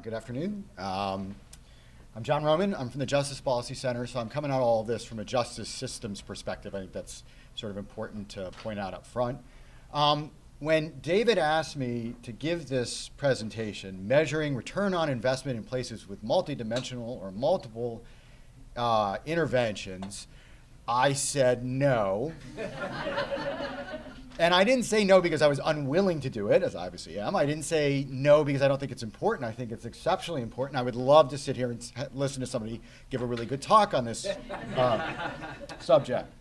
Good afternoon. I'm John Roman. I'm from the Justice Policy Center, so I'm coming at all of this from a justice systems perspective. I think that's sort of important to point out up front. When David asked me to give this presentation, measuring return on investment in places with multidimensional or multiple interventions, I said no. And I didn't say no because I was unwilling to do it, as I obviously am. I didn't say no because I don't think it's important. I think it's exceptionally important. I would love to sit here and listen to somebody give a really good talk on this subject.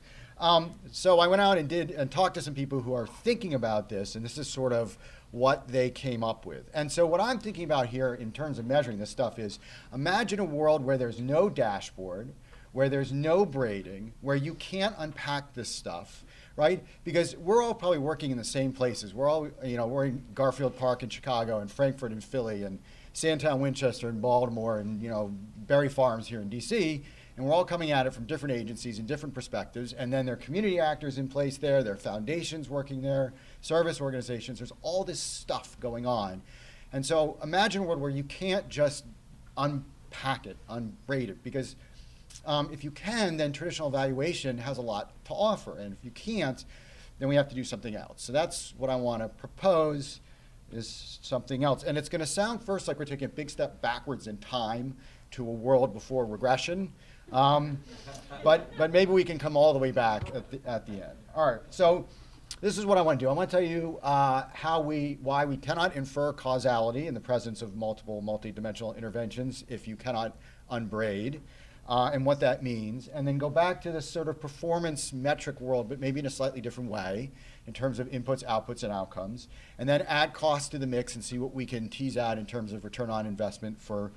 So I went out and talked to some people who are thinking about this, and this is sort of what they came up with. And so what I'm thinking about here in terms of measuring this stuff is, imagine a world where there's no dashboard, where there's no braiding, where you can't unpack this stuff, right? Because we're all probably working in the same places. We're all, we're in Garfield Park in Chicago and Frankfurt in Philly and Sandtown, Winchester in Baltimore and, Berry Farms here in DC. And we're all coming at it from different agencies and different perspectives. And then there are community actors in place there. There are foundations working there, service organizations. There's all this stuff going on. And so imagine a world where you can't just unpack it, unbraid it, because if you can, then traditional evaluation has a lot to offer. And if you can't, then we have to do something else. So that's what I want to propose, is something else. And it's going to sound first like we're taking a big step backwards in time to a world before regression. But maybe we can come all the way back at the end. All right, so this is what I want to do. I want to tell you why we cannot infer causality in the presence of multidimensional interventions if you cannot unbraid. And what that means, and then go back to this sort of performance metric world, but maybe in a slightly different way in terms of inputs, outputs, and outcomes, and then add cost to the mix and see what we can tease out in terms of return on investment for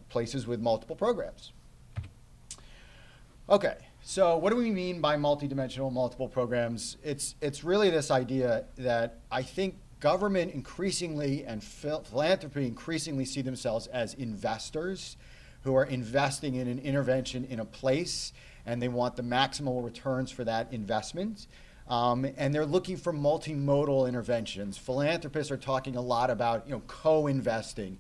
places with multiple programs. Okay, so what do we mean by multidimensional multiple programs? It's really this idea that I think government increasingly and philanthropy increasingly see themselves as investors who are investing in an intervention in a place, and they want the maximal returns for that investment. And they're looking for multimodal interventions. Philanthropists are talking a lot about co-investing.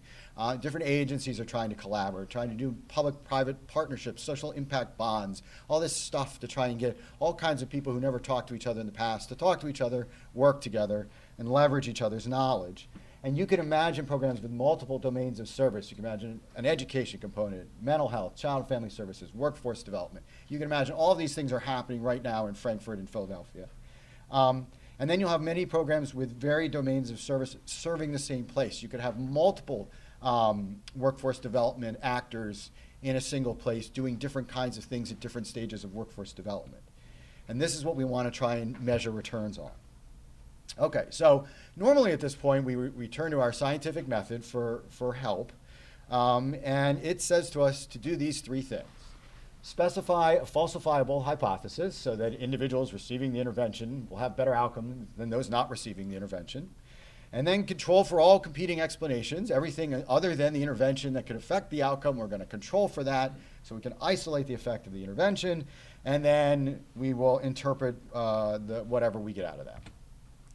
Different agencies are trying to collaborate, trying to do public-private partnerships, social impact bonds, all this stuff to try and get all kinds of people who never talked to each other in the past to talk to each other, work together, and leverage each other's knowledge. And you can imagine programs with multiple domains of service. You can imagine an education component, mental health, child and family services, workforce development. You can imagine all of these things are happening right now in Frankfurt and Philadelphia. And then you'll have many programs with varied domains of service serving the same place. You could have multiple workforce development actors in a single place doing different kinds of things at different stages of workforce development. And this is what we want to try and measure returns on. Okay, so normally at this point we turn to our scientific method for help, and it says to us to do these three things. Specify a falsifiable hypothesis so that individuals receiving the intervention will have better outcomes than those not receiving the intervention. And then control for all competing explanations, everything other than the intervention that could affect the outcome, we're going to control for that so we can isolate the effect of the intervention, and then we will interpret whatever we get out of that.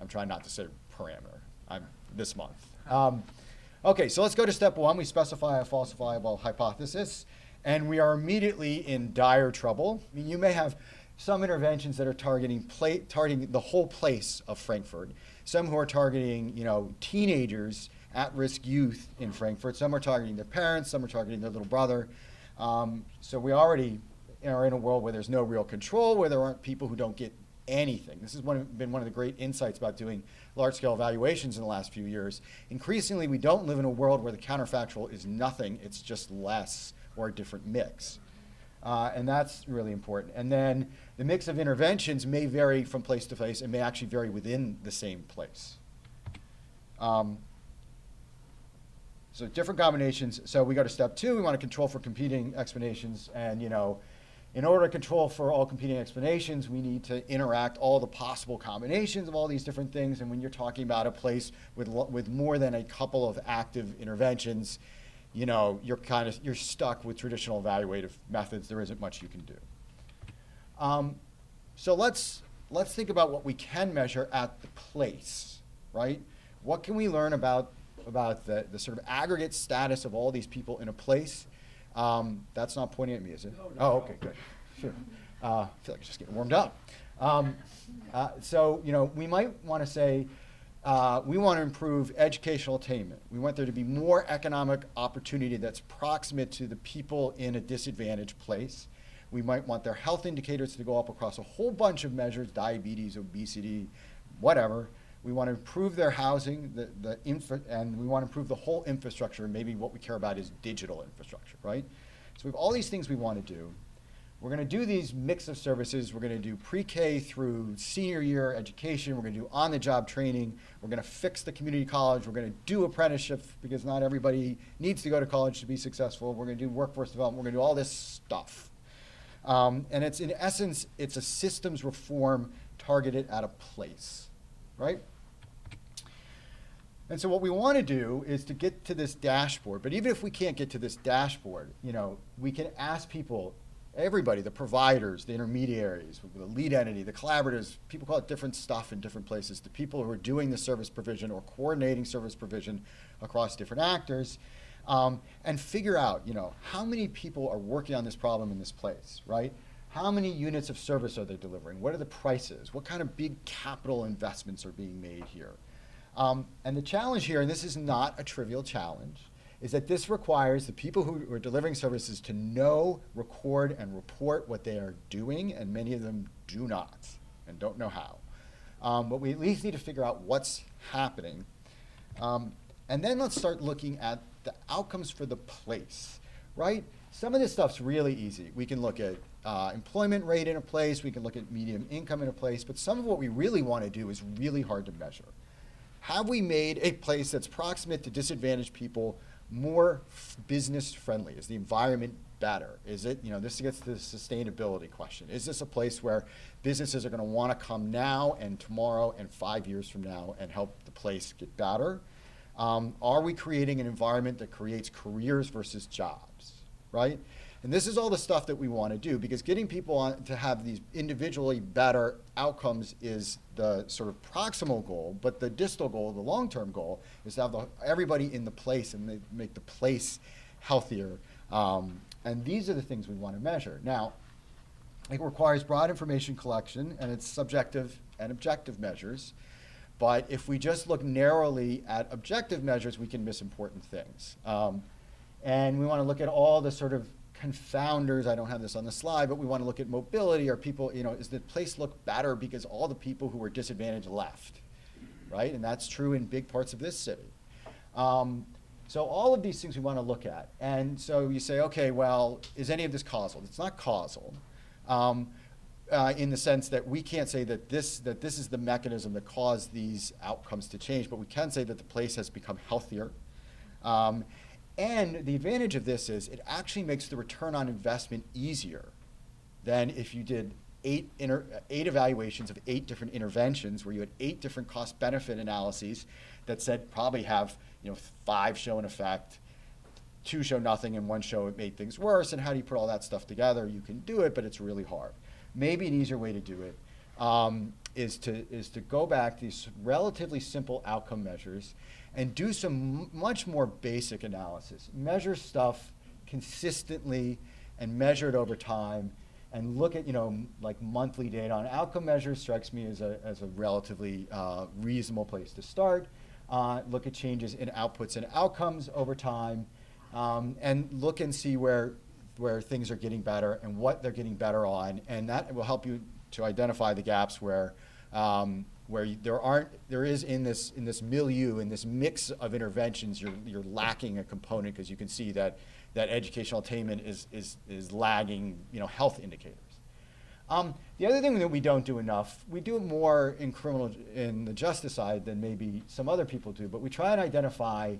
I'm trying not to say parameter this month. Okay, so let's go to step one. We specify a falsifiable hypothesis, and we are immediately in dire trouble. I mean, you may have some interventions that are targeting the whole place of Frankfurt. Some who are targeting, teenagers, at-risk youth in Frankfurt. Some are targeting their parents. Some are targeting their little brother. So we already are in a world where there's no real control, where there aren't people who don't get anything. This has been one of the great insights about doing large-scale evaluations in the last few years. Increasingly, we don't live in a world where the counterfactual is nothing, it's just less or a different mix. And that's really important. And then the mix of interventions may vary from place to place and may actually vary within the same place. So different combinations. So we go to step two, we want to control for competing explanations, and in order to control for all competing explanations, we need to interact all the possible combinations of all these different things. And when you're talking about a place with more than a couple of active interventions, you're stuck with traditional evaluative methods. There isn't much you can do. So let's think about what we can measure at the place, right? What can we learn about about the sort of aggregate status of all these people in a place. That's not pointing at me, is it? No, oh, okay, good. Sure. I feel like it's just getting warmed up. So, we might want to say, we want to improve educational attainment. We want there to be more economic opportunity that's proximate to the people in a disadvantaged place. We might want their health indicators to go up across a whole bunch of measures, diabetes, obesity, whatever. We want to improve their housing, and we want to improve the whole infrastructure. And maybe what we care about is digital infrastructure, right? So we have all these things we want to do. We're going to do these mix of services. We're going to do pre-K through senior year education. We're going to do on-the-job training. We're going to fix the community college. We're going to do apprenticeships because not everybody needs to go to college to be successful. We're going to do workforce development. We're going to do all this stuff. And it's, in essence, it's a systems reform targeted at a place, right? And so what we want to do is to get to this dashboard. But even if we can't get to this dashboard, we can ask people, everybody, the providers, the intermediaries, the lead entity, the collaborators, people call it different stuff in different places, the people who are doing the service provision or coordinating service provision across different actors, and figure out, how many people are working on this problem in this place, right? How many units of service are they delivering? What are the prices? What kind of big capital investments are being made here? And the challenge here, and this is not a trivial challenge, is that this requires the people who are delivering services to know, record, and report what they are doing, and many of them do not and don't know how. But we at least need to figure out what's happening. And then let's start looking at the outcomes for the place, right? Some of this stuff's really easy. We can look at employment rate in a place, we can look at median income in a place, but some of what we really want to do is really hard to measure. Have we made a place that's proximate to disadvantaged people more business friendly? Is the environment better? Is it, this gets to the sustainability question. Is this a place where businesses are going to want to come now and tomorrow and 5 years from now and help the place get better? Are we creating an environment that creates careers versus jobs, right? And this is all the stuff that we want to do, because getting people to have these individually better outcomes is the sort of proximal goal, but the distal goal, the long-term goal, is to have everybody in the place and make the place healthier. And these are the things we want to measure. Now, it requires broad information collection, and it's subjective and objective measures. But if we just look narrowly at objective measures, we can miss important things. And we want to look at all the sort of confounders. I don't have this on the slide, but we want to look at mobility. Are people, does the place look better because all the people who were disadvantaged left, right? And that's true in big parts of this city. So all of these things we want to look at. And so you say, okay, well, is any of this causal? It's not causal in the sense that we can't say that this is the mechanism that caused these outcomes to change, but we can say that the place has become healthier. And the advantage of this is it actually makes the return on investment easier than if you did 8 evaluations of 8 different interventions where you had 8 different cost-benefit analyses that said probably have 5 show an effect, 2 show nothing, and 1 show it made things worse. And how do you put all that stuff together? You can do it, but it's really hard. Maybe an easier way to do it is to go back to these relatively simple outcome measures and do some much more basic analysis. Measure stuff consistently and measure it over time, and look at like monthly data on outcome measures. Strikes me as a relatively reasonable place to start. Look at changes in outputs and outcomes over time, and look and see where things are getting better and what they're getting better on, and that will help you to identify the gaps where there is in this milieu, in this mix of interventions, you're lacking a component, because you can see that educational attainment is lagging health indicators. The other thing that we don't do enough, we do it more in the justice side than maybe some other people do, but we try and identify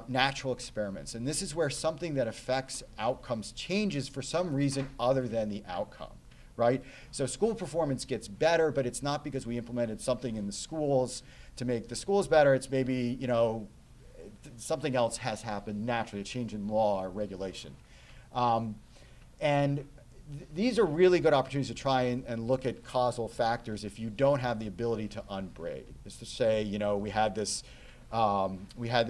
natural experiments. And this is where something that affects outcomes changes for some reason other than the outcome, right? So school performance gets better, but it's not because we implemented something in the schools to make the schools better. It's maybe, something else has happened naturally, a change in law or regulation. And these are really good opportunities to try and look at causal factors if you don't have the ability to unbraid. Is to say, we had this We had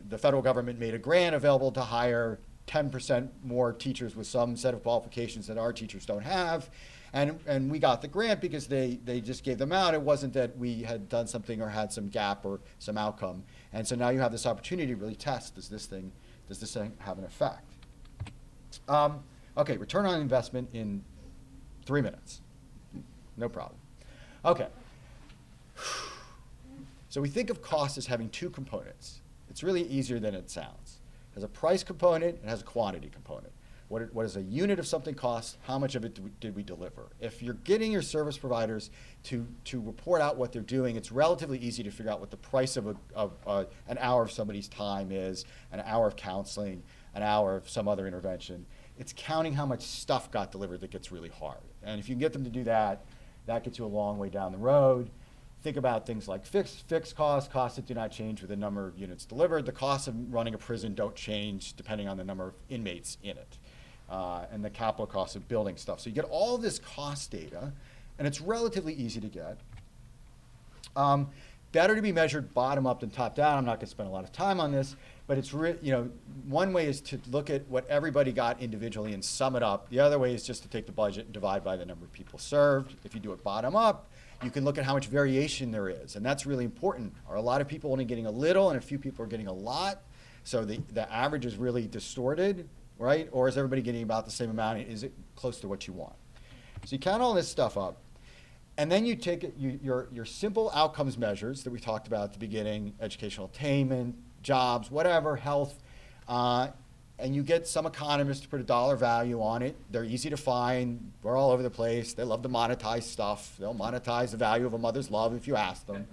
the federal government made a grant available to hire 10% more teachers with some set of qualifications that our teachers don't have. And we got the grant because they just gave them out. It wasn't that we had done something or had some gap or some outcome. And so now you have this opportunity to really test, does this thing have an effect? Okay, return on investment in 3 minutes. No problem. Okay. So we think of cost as having two components. It's really easier than it sounds. It has a price component, it has a quantity component. What does a unit of something cost? How much of it did we deliver? If you're getting your service providers to report out what they're doing, it's relatively easy to figure out what the price of an hour of somebody's time is, an hour of counseling, an hour of some other intervention. It's counting how much stuff got delivered that gets really hard. And if you can get them to do that, that gets you a long way down the road. Think about things like fixed costs that do not change with the number of units delivered. The costs of running a prison don't change depending on the number of inmates in it. And the capital costs of building stuff. So you get all this cost data, and it's relatively easy to get. Better to be measured bottom up than top down. I'm not going to spend a lot of time on this, but it's one way is to look at what everybody got individually and sum it up. The other way is just to take the budget and divide by the number of people served. If you do it bottom up, you can look at how much variation there is, and that's really important. Are a lot of people only getting a little, and a few people are getting a lot? So the average is really distorted, right? Or is everybody getting about the same amount? Is it close to what you want? So you count all this stuff up, and then you take your simple outcomes measures that we talked about at the beginning, educational attainment, jobs, whatever, health, and you get some economists to put a dollar value on it. They're easy to find. We're all over the place. They love to monetize stuff. They'll monetize the value of a mother's love if you ask them.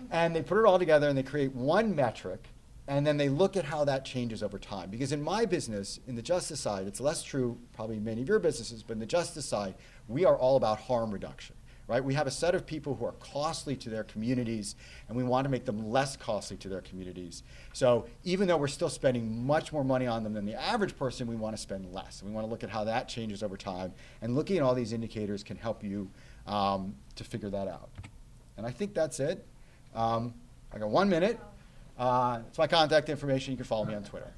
And they put it all together and they create one metric, and then they look at how that changes over time. Because in my business, in the justice side, it's less true probably in many of your businesses, but in the justice side, we are all about harm reduction. Right? We have a set of people who are costly to their communities, and we want to make them less costly to their communities. So even though we're still spending much more money on them than the average person, we want to spend less. And we want to look at how that changes over time. And looking at all these indicators can help you to figure that out. And I think that's it. I got 1 minute. It's my contact information. You can follow me on Twitter.